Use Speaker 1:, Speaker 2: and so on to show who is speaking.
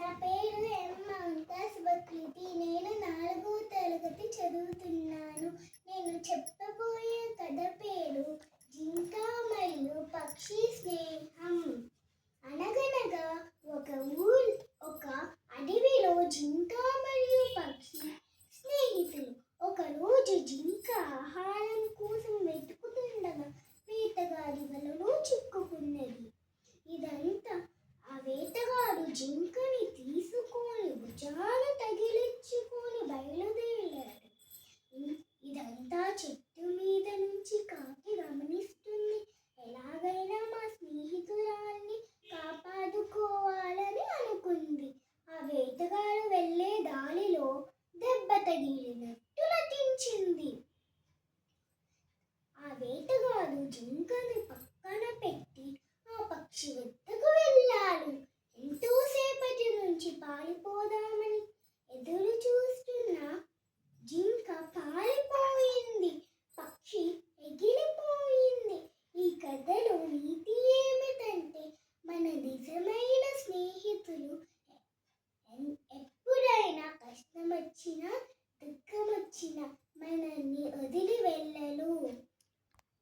Speaker 1: నా పేరు ఎం మమతాజ్ బక్రీతి. నేను 4వ తరగతి చదువుతున్నాను. నేను చెప్పబోయే కథ పేరు జింక మరియు పక్షి స్నేహం. అనగనగా ఒక అడవిలో జింక మరియు పక్షి స్నేహితులు. ఒకరోజు జింక ఆహారం కోసం వెతుకుతుండగా వేటగాడి వలలో చిక్కుకున్నది. ఇదంతా ఆ వేటగాడు జింకని తీసుకొని భుజాన తగిలించుకొని బయలుదేరాడు. ఇదంతా చెట్టు మీద నుంచి కాకి గమనిస్తుంది. ఎలాగైనా మా స్నేహితురాల్ని కాపాడుకోవాలని అనుకుంది. ఆ వేటగాడు వెళ్ళే దారిలో